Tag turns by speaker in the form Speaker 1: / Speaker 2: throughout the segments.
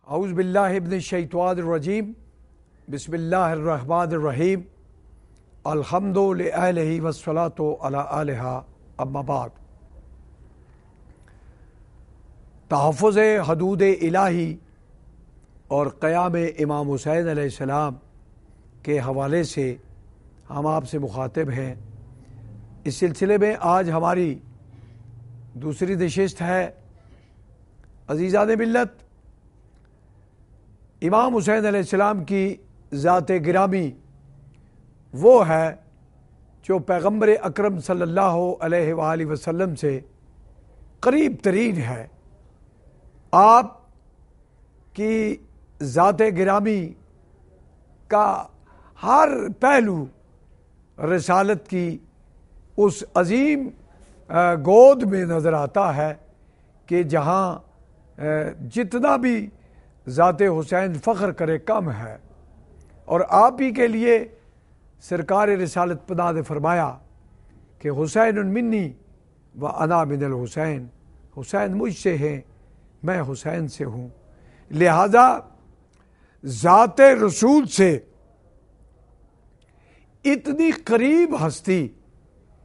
Speaker 1: اعوذ باللہ من الشیطان الرجیم بسم اللہ الرحمن الرحیم الحمد للہ والصلاۃ علی آلہ اما بعد۔ تحفظ حدود الہی اور قیام امام حسین علیہ السلام کے حوالے سے ہم آپ سے مخاطب ہیں۔ اس سلسلے میں آج ہماری دوسری نشست ہے۔ عزیزان ملت، امام حسین علیہ السلام کی ذات گرامی وہ ہے جو پیغمبر اکرم صلی اللہ علیہ وآلہ وسلم سے قریب ترین ہے۔ آپ کی ذات گرامی کا ہر پہلو رسالت کی اس عظیم گود میں نظر آتا ہے کہ جہاں جتنا بھی ذات حسین فخر کرے کم ہے، اور آپ ہی کے لیے سرکار رسالت پناہ نے فرمایا کہ حسین منی و انا من الحسین، حسین مجھ سے ہیں، میں حسین سے ہوں۔ لہذا ذات رسول سے اتنی قریب ہستی،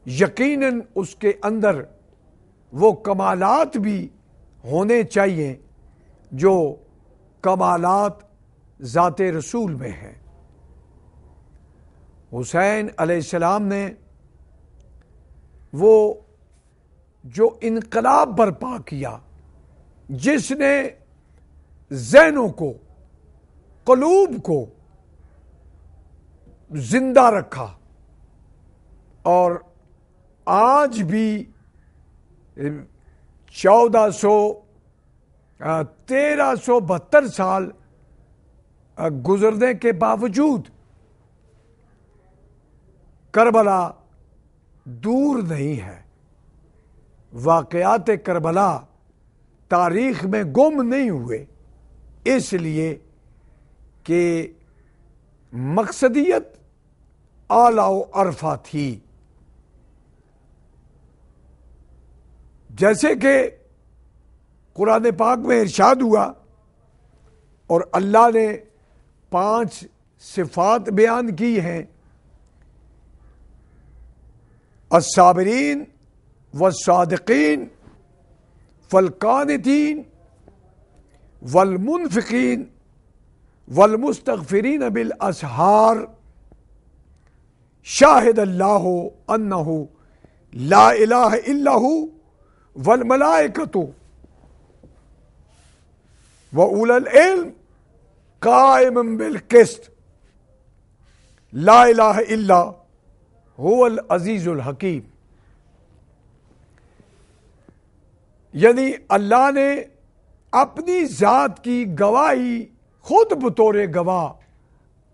Speaker 1: یقیناً اس کے اندر وہ کمالات بھی ہونے چاہیے جو کمالات ذات رسول میں ہیں۔ حسین علیہ السلام نے وہ جو انقلاب برپا کیا، جس نے ذہنوں کو، قلوب کو زندہ رکھا، اور آج بھی 1372 سال گزرنے کے باوجود کربلا دور نہیں ہے۔ واقعات کربلا تاریخ میں گم نہیں ہوئے، اس لیے کہ مقصدیت اعلیٰ و عرفہ تھی۔ جیسے کہ قرآن پاک میں ارشاد ہوا اور اللہ نے 5 صفات بیان کی ہیں: الصابرین والصادقین والقانتین والمنفقین والمستغفرین بالاسحار، شاہد اللہ انہ لا الہ الا ہو والملائکۃ وَأُولَى الْعِلْمِ قَائِمًا بِالْقِسْطِ لا الہ الا هو العزیز الحکیم۔ یعنی اللہ نے اپنی ذات کی گواہی خود بطور گواہ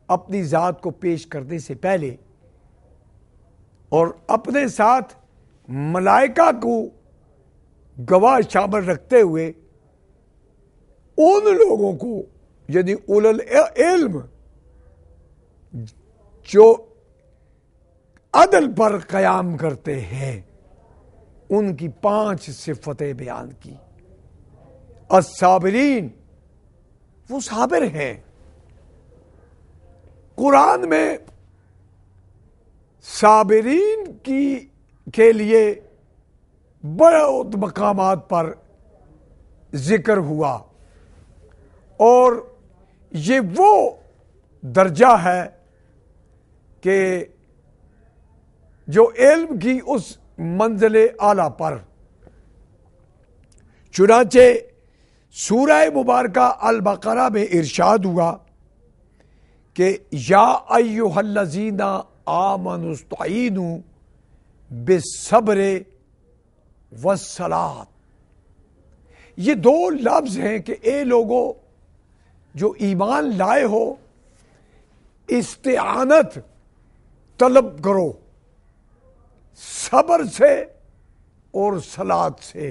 Speaker 1: اپنی ذات کو پیش کرنے سے پہلے، اور اپنے ساتھ ملائکہ کو گواہ شامل رکھتے ہوئے ان لوگوں کو، یعنی اولو العلم، جو عدل پر قیام کرتے ہیں، ان کی 5 صفتیں بیان کی۔ الصابرین، وہ صابر ہیں۔ قرآن میں صابرین کے لیے بہت مقامات پر ذکر ہوا، اور یہ وہ درجہ ہے کہ جو علم کی اس منزل اعلیٰ پر، چنانچہ سورہ مبارکہ البقرہ میں ارشاد ہوا کہ یا ایھا الذین آمنوا استعینوا بالصبر والصلاۃ۔ یہ 2 لفظ ہیں کہ اے لوگوں جو ایمان لائے ہو، استعانت طلب کرو صبر سے اور صلاۃ سے۔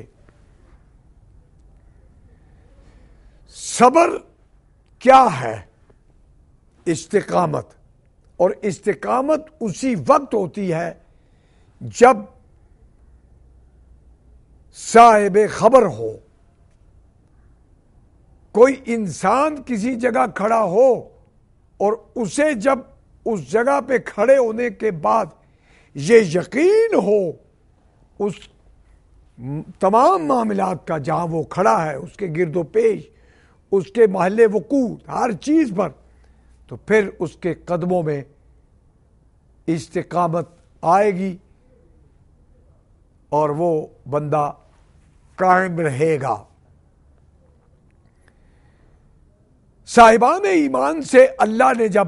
Speaker 1: صبر کیا ہے؟ استقامت، اور استقامت اسی وقت ہوتی ہے جب صاحب خبر ہو، کوئی انسان کسی جگہ کھڑا ہو اور اسے جب اس جگہ پہ کھڑے ہونے کے بعد یہ یقین ہو اس تمام معاملات کا جہاں وہ کھڑا ہے، اس کے گرد و پیش، اس کے محل وقوع، ہر چیز پر، تو پھر اس کے قدموں میں استقامت آئے گی اور وہ بندہ قائم رہے گا۔ صاحبان ایمان سے اللہ نے جب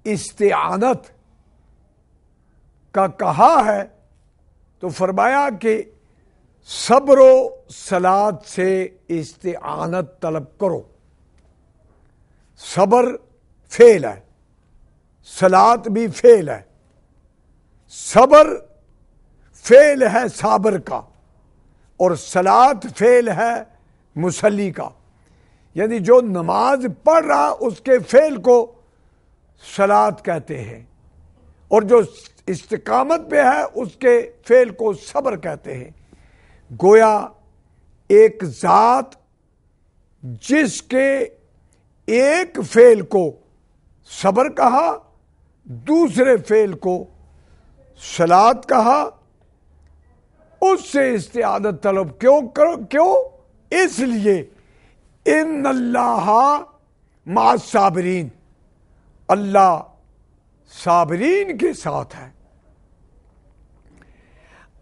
Speaker 1: استعانت کا کہا ہے تو فرمایا کہ صبر و صلات سے استعانت طلب کرو۔ صبر فعل ہے، صلات بھی فعل ہے۔ صبر فعل ہے صابر کا اور صلات فعل ہے مصلی کا، یعنی جو نماز پڑھ رہا اس کے فعل کو صلات کہتے ہیں، اور جو استقامت پہ ہے اس کے فعل کو صبر کہتے ہیں۔ گویا ایک ذات جس کے ایک فعل کو صبر کہا، دوسرے فعل کو صلات کہا، اس سے استعانت طلب کیوں؟ اس لیے ان اللہ مع الصابرین، اللہ صابرین کے ساتھ ہے۔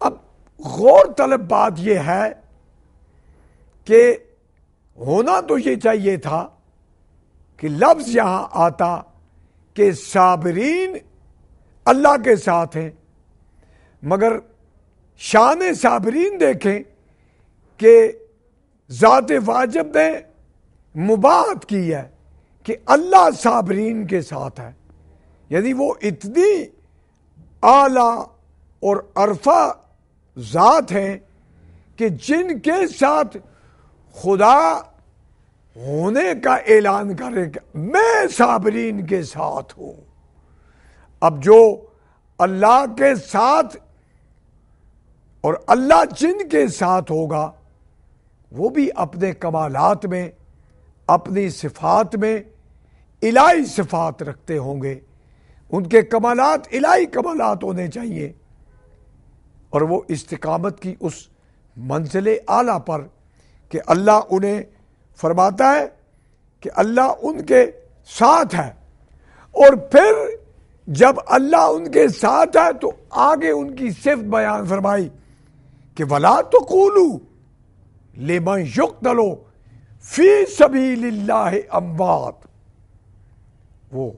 Speaker 1: اب غور طلب بات یہ ہے کہ ہونا تو یہ چاہیے تھا کہ لفظ یہاں آتا کہ صابرین اللہ کے ساتھ ہیں، مگر شان صابرین دیکھیں کہ ذات واجب نے مباحث کی ہے کہ اللہ صابرین کے ساتھ ہے، یعنی وہ اتنی اعلیٰ اور عرفہ ذات ہیں کہ جن کے ساتھ خدا ہونے کا اعلان کرے کہ میں صابرین کے ساتھ ہوں۔ اب جو اللہ کے ساتھ اور اللہ جن کے ساتھ ہوگا وہ بھی اپنے کمالات میں، اپنی صفات میں الہی صفات رکھتے ہوں گے، ان کے کمالات الہی کمالات ہونے چاہیے، اور وہ استقامت کی اس منزل اعلیٰ پر کہ اللہ انہیں فرماتا ہے کہ اللہ ان کے ساتھ ہے، اور پھر جب اللہ ان کے ساتھ ہے تو آگے ان کی صفت بیان فرمائی کہ وَلَا تَقُولُوا لِمَنْ يُقْتَلُ فِي سَبِيلِ اللَّهِ أَمْوَاتٌ، وہ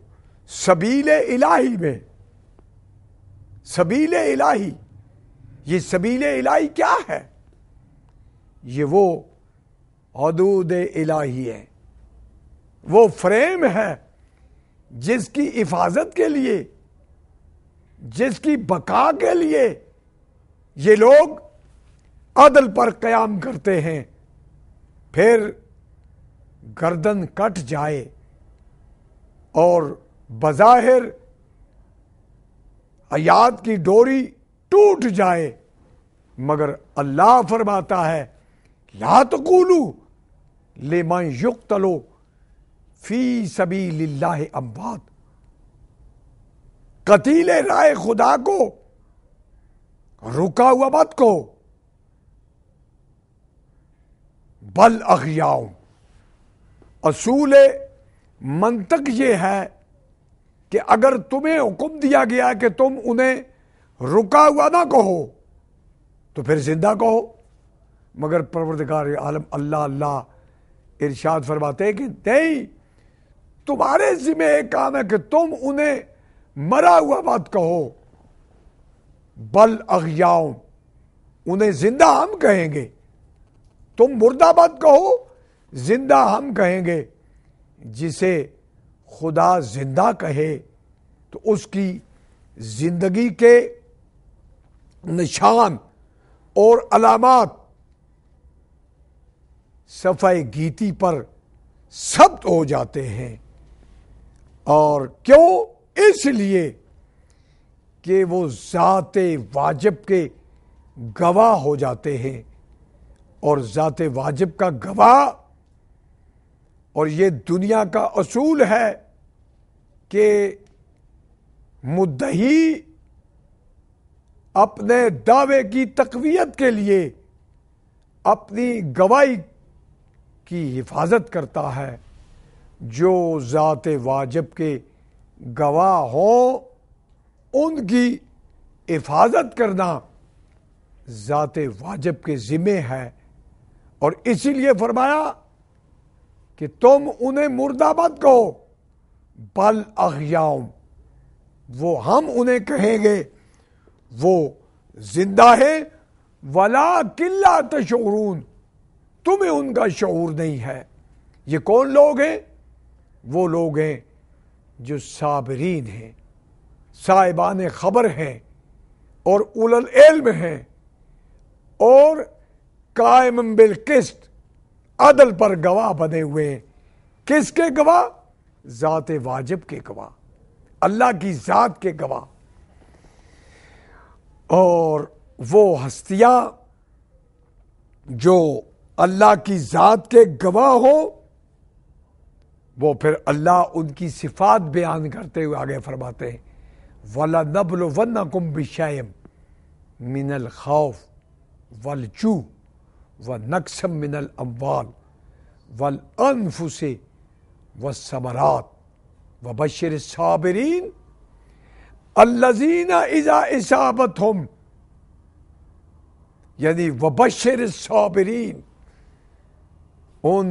Speaker 1: سبیل الہی میں، سبیل الہی، یہ سبیل الہی کیا ہے؟ یہ وہ حدود الہی ہے، وہ فریم ہے جس کی حفاظت کے لیے، جس کی بقا کے لیے یہ لوگ عدل پر قیام کرتے ہیں، پھر گردن کٹ جائے اور بظاہر حیات کی ڈوری ٹوٹ جائے، مگر اللہ فرماتا ہے لا تقولوا لمن یقتل فی سبیل اللہ اموات، قتیل رائے خدا کو رکا ہوا مت کو، بل احیاء۔ اصول منطق یہ ہے کہ اگر تمہیں حکم دیا گیا کہ تم انہیں رکا ہوا نہ کہو تو پھر زندہ کہو، مگر پروردگار عالم اللہ ارشاد فرماتے ہیں کہ نہیں، تمہارے ذمہ ایک کام ہے کہ تم انہیں مرا ہوا مت کہو، بل احیاء، انہیں زندہ ہم کہیں گے، تم مردہ مت کہو، زندہ ہم کہیں گے۔ جسے خدا زندہ کہے تو اس کی زندگی کے نشان اور علامات صفحہ گیتی پر ثبت ہو جاتے ہیں، اور کیوں؟ اس لیے کہ وہ ذات واجب کے گواہ ہو جاتے ہیں، اور ذات واجب کا گواہ اور یہ دنیا کا اصول ہے کہ مدعی اپنے دعوے کی تقویت کے لیے اپنی گواہی کی حفاظت کرتا ہے. جو ذات واجب کے گواہ ہوں ان کی حفاظت کرنا ذات واجب کے ذمہ ہے. اور اسی لیے فرمایا کہ تم انہیں مردہ مت کہو بل احیاء، وہ ہم انہیں کہیں گے وہ زندہ ہے، وَلَٰكِن لَا تَشْعُرُونَ، تمہیں ان کا شعور نہیں ہے. یہ کون لوگ ہیں؟ وہ لوگ ہیں جو صابرین ہیں، صاحبان خبر ہیں اور اولو العلم ہیں اور قائم بالقسط، عدل پر گواہ بنے ہوئے ہیں. کس کے گواہ؟ ذات واجب کے گواہ، اللہ کی ذات کے گواہ. اور وہ ہستیاں جو اللہ کی ذات کے گواہ ہو، وہ پھر اللہ ان کی صفات بیان کرتے ہوئے آگے فرماتے ہیں وَلَنَبْلُوَنَّكُمْ بِشَيْءٍ مِّنَ الْخَوْفِ وَالْجُوعِ وَنَقْصٍ مِّنَ الْأَمْوَالِ وَالْأَنفُسِ وَالثَّمَرَاتِ وَبَشِّرِ الصَّابِرِينَ الَّذِينَ إِذَا أَصَابَتْهُمْ، یعنی وَبَشِّرِ الصَّابِرِينَ، ان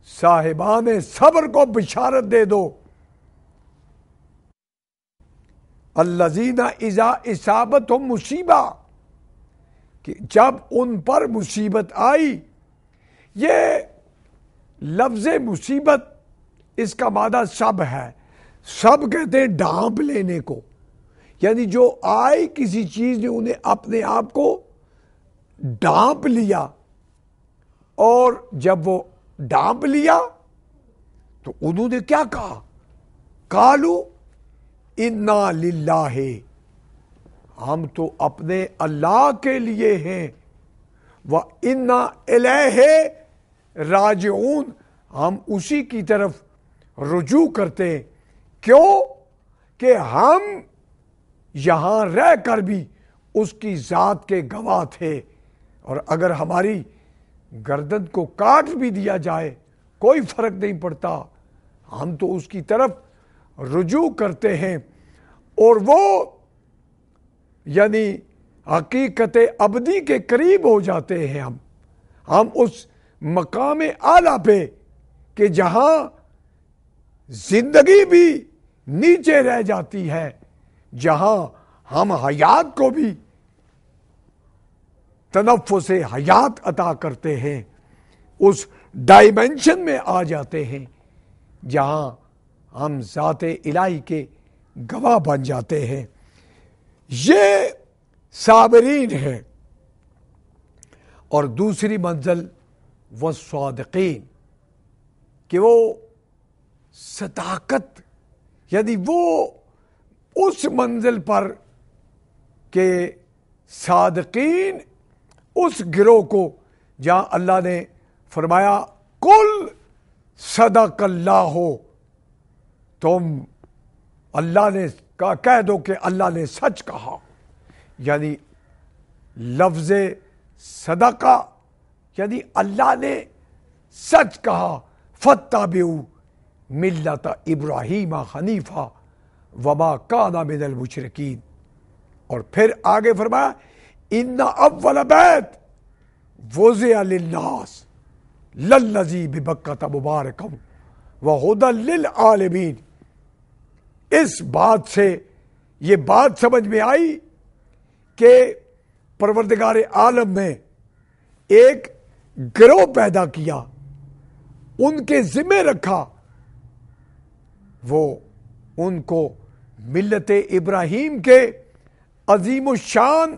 Speaker 1: صاحبان صبر کو بشارت دے دو. الذین اذا اصابتہم مصیبہ، کہ جب ان پر مصیبت آئی. یہ لفظ مصیبت اس کا معنی سب ہے. سب کہتے ہیں ڈھانپ لینے کو، یعنی جو آئی کسی چیز نے انہیں اپنے آپ کو ڈھانپ لیا، اور جب وہ ڈھانپ لیا تو انہوں نے کیا کہا؟ قالوا انا للہ، ہم تو اپنے اللہ کے لیے ہیں، وَإِنَّا إِلَيْهِ راجعون، ہم اسی کی طرف رجوع کرتے ہیں. کیوں؟ کہ ہم یہاں رہ کر بھی اس کی ذات کے گواہ تھے، اور اگر ہماری گردن کو کاٹ بھی دیا جائے کوئی فرق نہیں پڑتا، ہم تو اس کی طرف رجوع کرتے ہیں. اور وہ یعنی حقیقت ابدی کے قریب ہو جاتے ہیں. ہم اس مقام اعلیٰ پہ کہ جہاں زندگی بھی نیچے رہ جاتی ہے، جہاں ہم حیات کو بھی تنفس حیات عطا کرتے ہیں، اس ڈائمنشن میں آ جاتے ہیں جہاں ہم ذات الہی کے گواہ بن جاتے ہیں. یہ صابرین ہے. اور دوسری منزل والصادقین، کہ وہ صداقت، یعنی وہ اس منزل پر کہ صادقین اس گروہ کو جہاں اللہ نے فرمایا کل صدق اللہ، تم اللہ نے کہہ دو کہ اللہ نے سچ کہا. یعنی لفظ صدقہ یعنی اللہ نے سچ کہا. فاتبعوا ملت ابراہیم حنیفا وما کان من المشرکین. اور پھر آگے فرمایا ان اول بیت وضع للناس للذی ببکۃ مبارکا وہدی للعالمین. اس بات سے یہ بات سمجھ میں آئی کہ پروردگار عالم نے ایک گروہ پیدا کیا، ان کے ذمہ رکھا، وہ ان کو ملت ابراہیم کے عظیم الشان